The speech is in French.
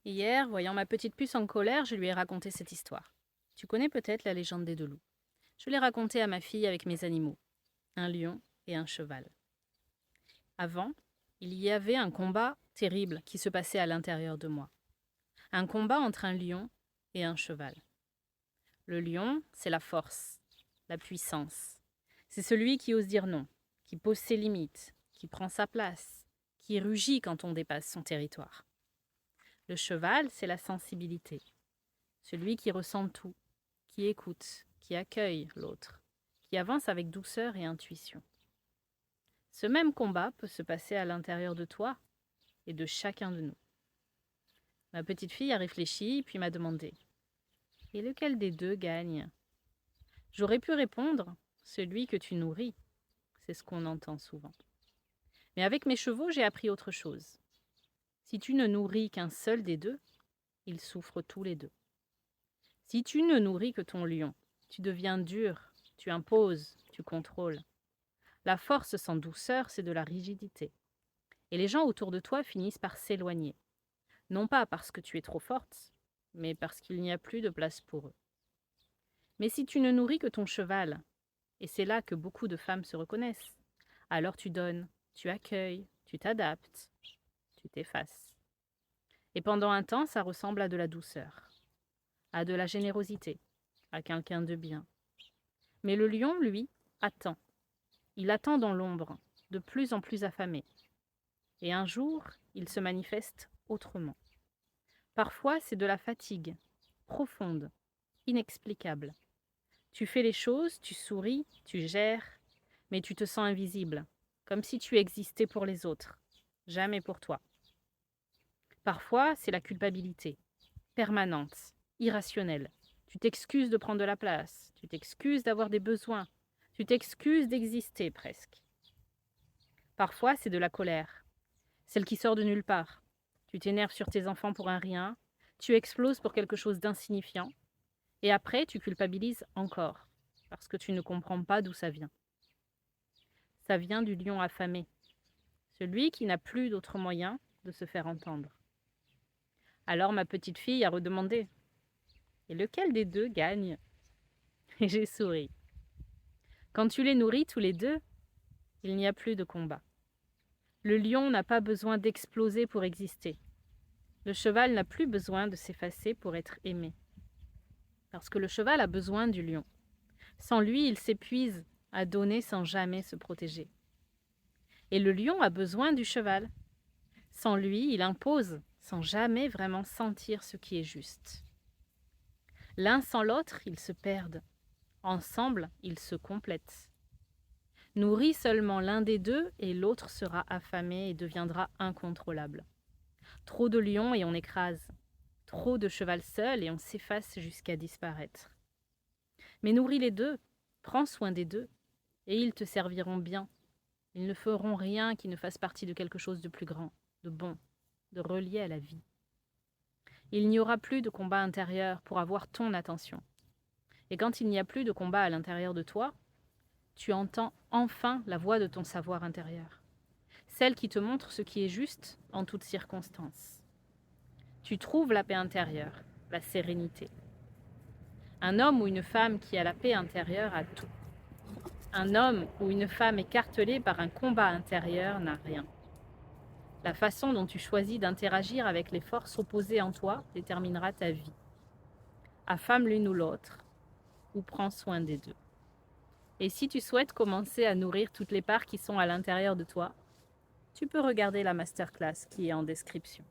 Hier, voyant ma petite puce en colère, je lui ai raconté cette histoire. Tu connais peut-être la légende des deux loups. Je l'ai racontée à ma fille avec mes animaux, un lion et un cheval. Avant, il y avait un combat terrible qui se passait à l'intérieur de moi. Un combat entre un lion et un cheval. Le lion, c'est la force, la puissance. C'est celui qui ose dire non, qui pose ses limites, qui prend sa place, qui rugit quand on dépasse son territoire. Le cheval, c'est la sensibilité. Celui qui ressent tout, qui écoute, qui accueille l'autre, qui avance avec douceur et intuition. Ce même combat peut se passer à l'intérieur de toi et de chacun de nous. Ma petite fille a réfléchi puis m'a demandé « Et lequel des deux gagne ?» J'aurais pu répondre « Celui que tu nourris ». C'est ce qu'on entend souvent. Mais avec mes chevaux, j'ai appris autre chose. Si tu ne nourris qu'un seul des deux, ils souffrent tous les deux. Si tu ne nourris que ton lion, tu deviens dur, tu imposes, tu contrôles. La force sans douceur, c'est de la rigidité. Et les gens autour de toi finissent par s'éloigner. Non pas parce que tu es trop forte, mais parce qu'il n'y a plus de place pour eux. Mais si tu ne nourris que ton cheval, et c'est là que beaucoup de femmes se reconnaissent, alors tu donnes, tu accueilles, tu t'adaptes, tu t'effaces. Et pendant un temps, ça ressemble à de la douceur, à de la générosité, à quelqu'un de bien. Mais le lion, lui, attend. Il attend dans l'ombre, de plus en plus affamé. Et un jour, il se manifeste autrement. Parfois, c'est de la fatigue, profonde, inexplicable. Tu fais les choses, tu souris, tu gères, mais tu te sens invisible, comme si tu existais pour les autres, jamais pour toi. Parfois, c'est la culpabilité, permanente, irrationnelle. Tu t'excuses de prendre de la place, tu t'excuses d'avoir des besoins, tu t'excuses d'exister presque. Parfois, c'est de la colère, celle qui sort de nulle part. Tu t'énerves sur tes enfants pour un rien, tu exploses pour quelque chose d'insignifiant, et après, tu culpabilises encore, parce que tu ne comprends pas d'où ça vient. Ça vient du lion affamé, celui qui n'a plus d'autre moyen de se faire entendre. Alors ma petite fille a redemandé « Et lequel des deux gagne ?» Et j'ai souri. Quand tu les nourris tous les deux, il n'y a plus de combat. Le lion n'a pas besoin d'exploser pour exister. Le cheval n'a plus besoin de s'effacer pour être aimé. Parce que le cheval a besoin du lion. Sans lui, il s'épuise à donner sans jamais se protéger. Et le lion a besoin du cheval. Sans lui, il impose sans jamais vraiment sentir ce qui est juste. L'un sans l'autre, ils se perdent. Ensemble, ils se complètent. Nourris seulement l'un des deux et l'autre sera affamé et deviendra incontrôlable. Trop de lions et on écrase. Trop de cheval seul et on s'efface jusqu'à disparaître. Mais nourris les deux, prends soin des deux, et ils te serviront bien. Ils ne feront rien qui ne fasse partie de quelque chose de plus grand, de bon, de relié à la vie. Il n'y aura plus de combat intérieur pour avoir ton attention. Et quand il n'y a plus de combat à l'intérieur de toi, tu entends enfin la voix de ton savoir intérieur, celle qui te montre ce qui est juste en toutes circonstances. Tu trouves la paix intérieure, la sérénité. Un homme ou une femme qui a la paix intérieure a tout. Un homme ou une femme écartelée par un combat intérieur n'a rien. La façon dont tu choisis d'interagir avec les forces opposées en toi déterminera ta vie. Affame l'une ou l'autre, ou prends soin des deux. Et si tu souhaites commencer à nourrir toutes les parts qui sont à l'intérieur de toi, tu peux regarder la masterclass qui est en description.